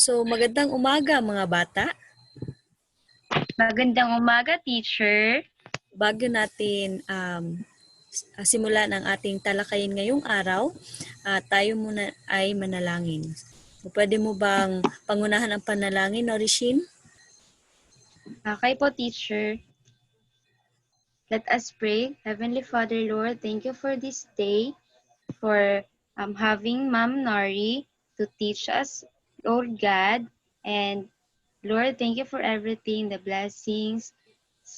So, magandang umaga mga bata. Magandang umaga, teacher. Bago natin simulan ang ating talakayin ngayong araw, tayo muna ay manalangin. So, pwede mo bang pangunahan ang panalangin, Norishin? Okay po, teacher. Let us pray. Heavenly Father, Lord, thank you for this day, for having Ma'am Nori to teach us, Lord God. And Lord, thank you for everything, the blessings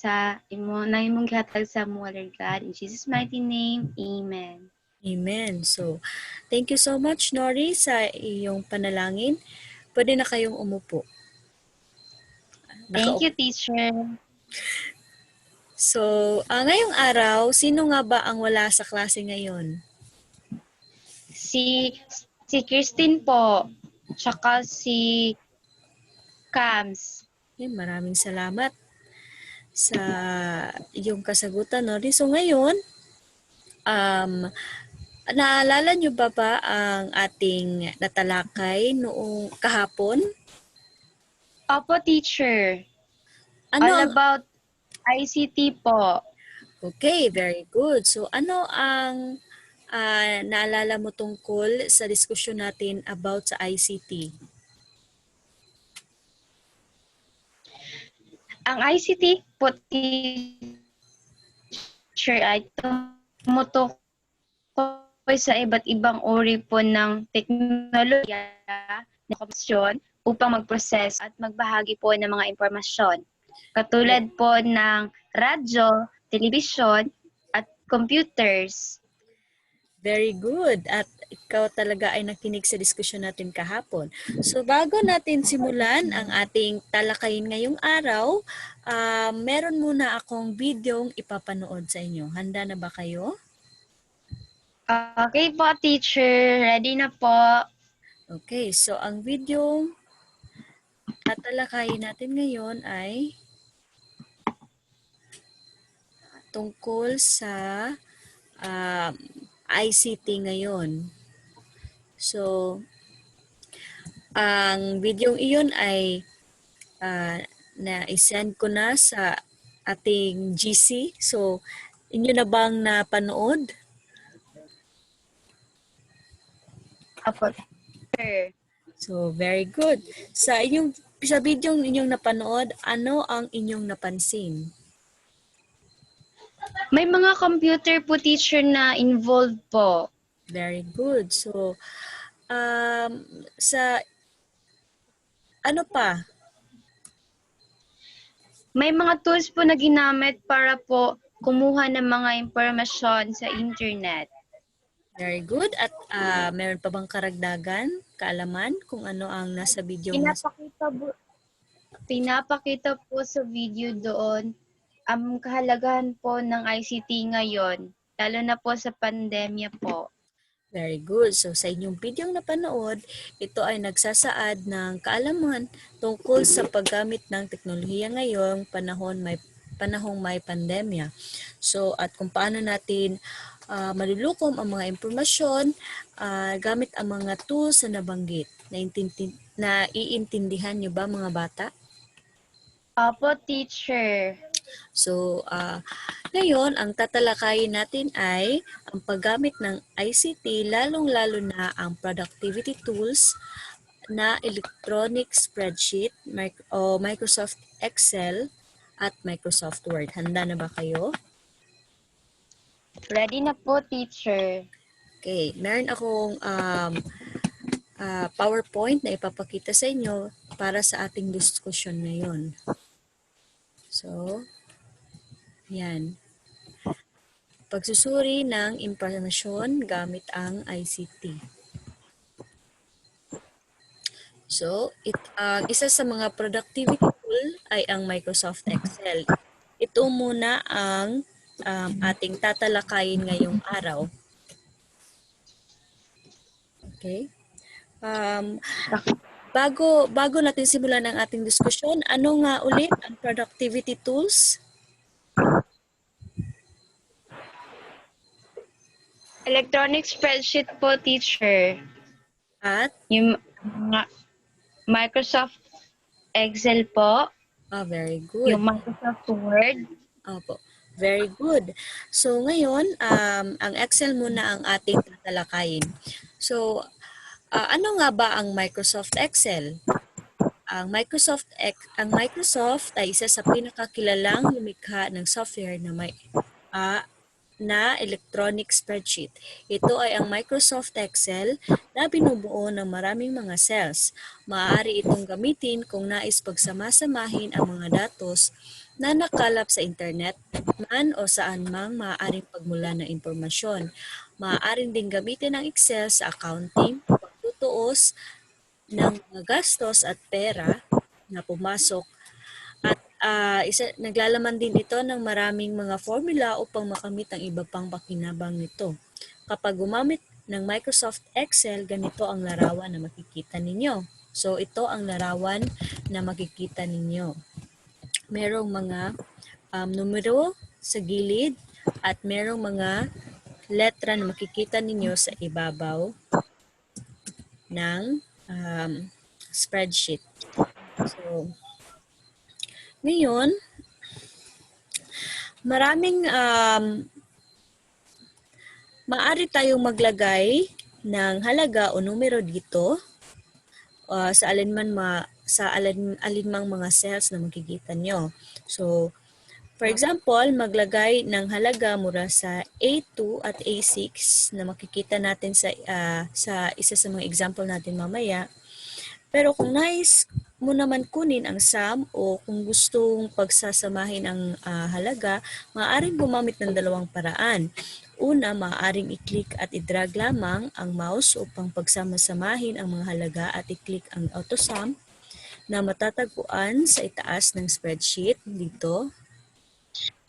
na imong gihatag sa mo, Lord God. In Jesus' mighty name, Amen. Amen. So, thank you so much, Nori, sa iyong panalangin. Pwede na kayong umupo. Thank you, teacher. So, ngayong araw, sino nga ba ang wala sa klase ngayon? Si Christine po, tsaka si Cams. Okay, maraming salamat sa iyong kasagutan, Nori. So, ngayon, naalala niyo ba ang ating natalakay noong kahapon? Opo, teacher. Ano All ang... about ICT po. Okay, very good. So, ano ang naalala mo tungkol sa diskusyon natin about sa ICT? Ang ICT po, teacher, ay tumutukoy sa iba't ibang uri po ng teknolohiya na komisyon upang mag-process at magbahagi po ng mga impormasyon. Katulad po ng radyo, telebisyon, at computers. Very good. At ikaw talaga ay nakinig sa diskusyon natin kahapon. So bago natin simulan ang ating talakayin ngayong araw, meron muna akong videong ipapanood sa inyo. Handa na ba kayo? Okay po, teacher. Ready na po. Okay, so ang video tatalakayin natin ngayon ay tungkol sa ICT ngayon. So, ang video iyon ay na-send ko na sa ating GC. So, inyo na bang napanood? Apo, sir. So, very good. Sa video inyong napanood, ano ang inyong napansin? May mga computer po, teacher, na involved po. Very good. So, sa ano pa? May mga tools po na ginamit para po kumuha ng mga impormasyon sa internet. Very good. At meron pa bang karagdagan, kaalaman kung ano ang nasa video? Pinapakita po sa video doon ang kahalagahan po ng ICT ngayon, lalo na po sa pandemya po. Very good. So sa inyong video napanood, ito ay nagsasaad ng kaalaman tungkol sa paggamit ng teknolohiya ngayong panahong may pandemya. So at kung paano natin malulukom ang mga impormasyon gamit ang mga tools na nabanggit. Naiintindihan niyo ba mga bata? Opo, teacher. So, ngayon, ang tatalakayin natin ay ang paggamit ng ICT, lalong-lalo na ang productivity tools na electronic spreadsheet o Microsoft Excel at Microsoft Word. Handa na ba kayo? Ready na po, teacher. Okay, meron akong PowerPoint na ipapakita sa inyo para sa ating diskusyon ngayon. So, yan. Pagsusuri ng impormasyon gamit ang ICT. So, isa sa mga productivity tool ay ang Microsoft Excel. Ito muna ang ating tatalakayin ngayong araw. Okay? Bago natin simulan ang ating diskusyon, ano nga ulit ang productivity tools? Electronic spreadsheet po, teacher. At? Yung mga Microsoft Excel po, Very yung good. Microsoft Word. Opo. Very good. So ngayon, ang Excel muna ang ating tatalakayin. So, ano nga ba ang Microsoft Excel? Ang Microsoft ay isa sa pinakakilalang lumikha ng software na electronic spreadsheet. Ito ay ang Microsoft Excel na binubuo ng maraming mga cells. Maaari itong gamitin kung nais pagsamasamahin ang mga datos na nakalap sa internet man o saan mang maaaring pagmula ng impormasyon. Maaaring din gamitin ang Excel sa accounting, pagtutuos ng mga gastos at pera na pumasok at naglalaman din ito ng maraming mga formula upang makamit ang iba pang pakinabang nito. Kapag gumamit ng Microsoft Excel, ganito ang larawan na makikita ninyo. So ito ang larawan na makikita ninyo. Merong mga numero sa gilid at merong mga letra na makikita ninyo sa ibabaw ng spreadsheet. So, ngayon, maraming maaari tayong maglagay ng halaga o numero dito sa alinmang mga cells na makikita nyo. So, for example, maglagay ng halaga mula sa A2 at A6 na makikita natin sa isa sa mga example natin mamaya. Pero kung nais mo naman kunin ang sum o kung gustong pagsasamahin ang halaga, maaaring gumamit ng dalawang paraan. Una, maaaring i-click at i-drag lamang ang mouse upang pagsama-samahin ang mga halaga at i-click ang AutoSum na matatagpuan sa itaas ng spreadsheet dito.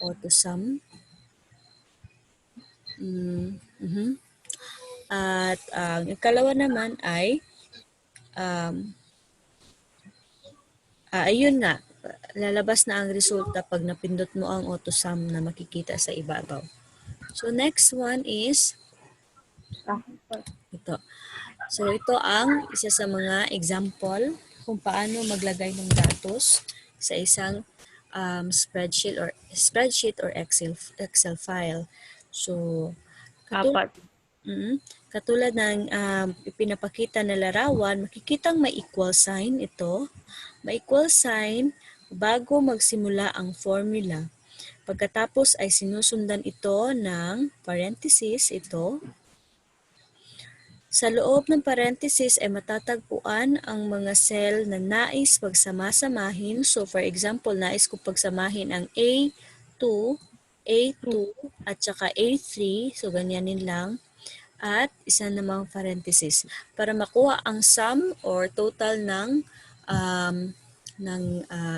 AutoSum. At ang ikalawa naman ay ayun nga, lalabas na ang resulta pag napindot mo ang AutoSum na makikita sa ibabaw. So next one is ito. So ito ang isa sa mga example kung paano maglagay ng datos sa isang spreadsheet or Excel file. So katulad ng ipinapakita na larawan, makikitang may equal sign ito. May equal sign bago magsimula ang formula. Pagkatapos ay sinusundan ito ng parenthesis ito. Sa loob ng parenthesis ay matatagpuan ang mga cell na nais pagsamasamahin. So for example, nais ko pagsamahin ang A2, A2 at saka A3. So ganyanin lang. At isa namang parenthesis para makuha ang sum or total ng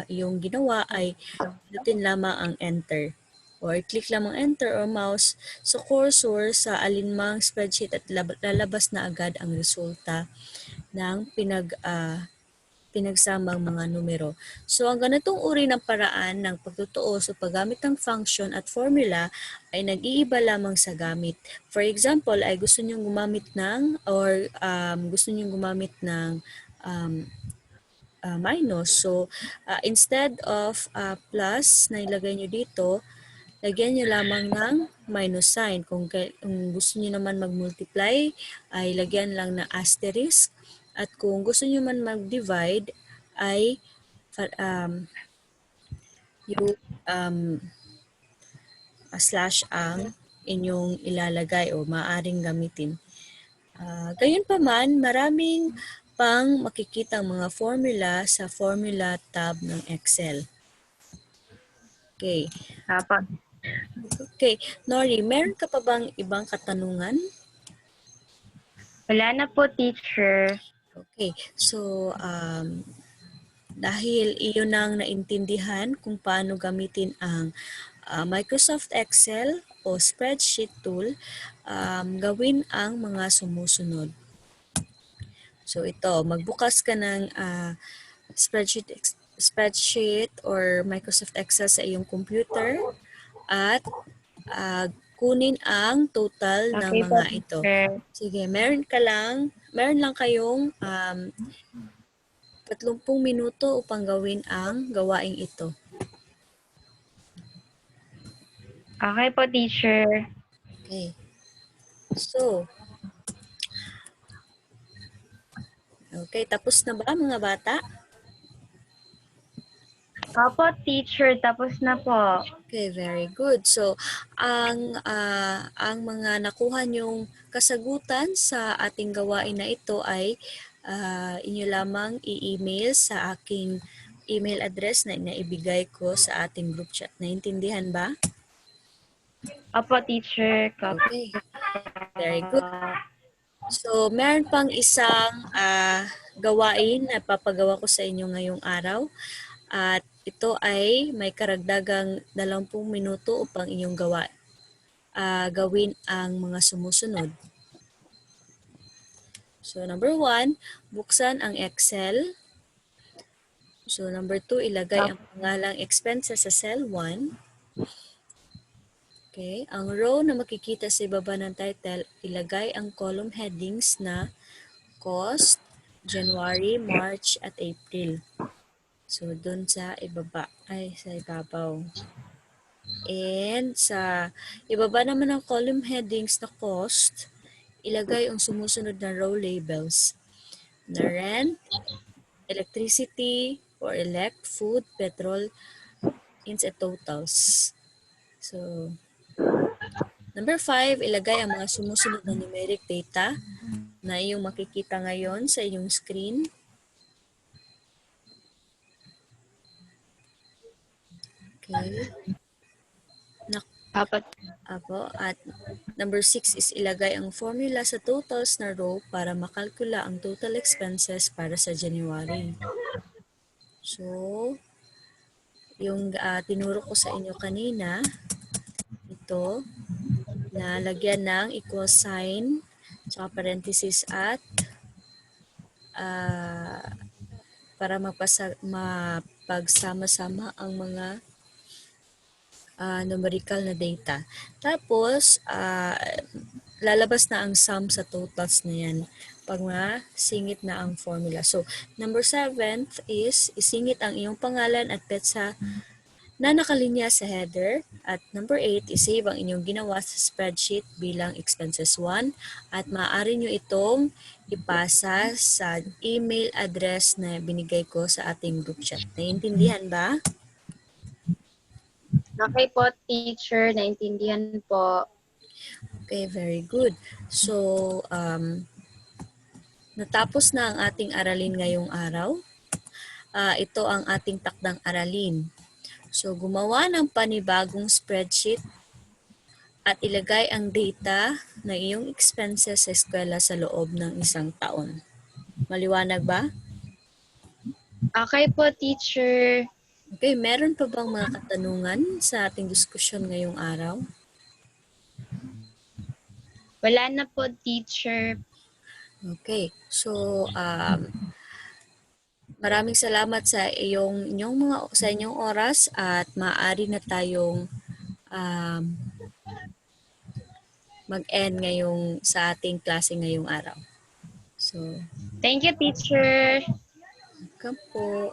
iyong ginawa ay pindutin lamang ang enter or click lamang enter or mouse sa cursor sa alinmang spreadsheet at lalabas na agad ang resulta ng pinagsamang mga numero. So ang ganitong uri ng paraan ng pagtutuos o paggamit ng function at formula ay nag-iiba lamang sa gamit. For example, ay gusto niyong gumamit ng minus. So instead of plus na ilagay nyo dito, lagyan nyo lamang ng minus sign. Kung gusto nyo naman mag-multiply, ay lagyan lang ng asterisk. At kung gusto nyo man mag-divide, ay slash ang inyong ilalagay o maaaring gamitin. Gayunpaman, maraming pang makikitang mga formula sa formula tab ng Excel. Okay. Okay, Nori, meron ka pa bang ibang katanungan? Wala na po, teacher. Okay, so dahil iyon ang naintindihan kung paano gamitin ang Microsoft Excel o spreadsheet tool, gawin ang mga sumusunod. So ito, magbukas ka ng spreadsheet or Microsoft Excel sa iyong computer at kunin ang total ng mga ito. Sige, meron lang kayong 30 minuto upang gawin ang gawaing ito. Okay po, teacher. Okay. So, okay, tapos na ba mga bata? Opo, teacher. Tapos na po. Okay, very good. So, ang mga nakuha niyong kasagutan sa ating gawain na ito ay inyo lamang i-email sa aking email address na inaibigay ko sa ating group chat. Naintindihan ba? Opo, teacher. Okay, very good. So, meron pang isang gawain na papagawa ko sa inyo ngayong araw. At ito ay may karagdagang 20 minuto upang inyong gawin ang mga sumusunod. So, number 1, buksan ang Excel. So, number 2, ilagay ang pangalang expenses sa cell 1. Okay, ang row na makikita sa ibaba ng title, ilagay ang column headings na cost, January, March, at April. So, dun sa ibaba, sa ibabaw. And sa ibaba naman ng column headings na cost, ilagay ang sumusunod na row labels na rent, electricity, or elect, food, petrol, ins at totals. So, number 5, ilagay ang mga sumusunod na numeric data na iyong makikita ngayon sa iyong screen. Okay. Apo. At number 6 is ilagay ang formula sa totals na row para makalkula ang total expenses para sa January. So, yung tinuro ko sa inyo kanina, ito, na lagyan ng equal sign, tsaka parenthesis at para mapagsama-sama ang mga numerical na data. Tapos, lalabas na ang sum sa totals na yan pag masingit na ang formula. So, number 7 is isingit ang iyong pangalan at petsa na nakalinya sa header. At number 8, isave ang inyong ginawa sa spreadsheet bilang expenses 1 at maaari nyo itong ipasa sa email address na binigay ko sa ating group chat. Naiintindihan ba? Okay po, teacher. Naintindihan po. Okay, very good. So, natapos na ang ating aralin ngayong araw. Ito ang ating takdang aralin. So, gumawa ng panibagong spreadsheet at ilagay ang data na iyong expenses sa eskwela sa loob ng isang taon. Maliwanag ba? Okay po, teacher. Okay, meron pa bang mga katanungan sa ating diskusyon ngayong araw? Wala na po, teacher. Okay, so maraming salamat sa inyong oras at maaari na tayong mag-end sa ating klase ngayong araw. So, Thank you, teacher. welcome po.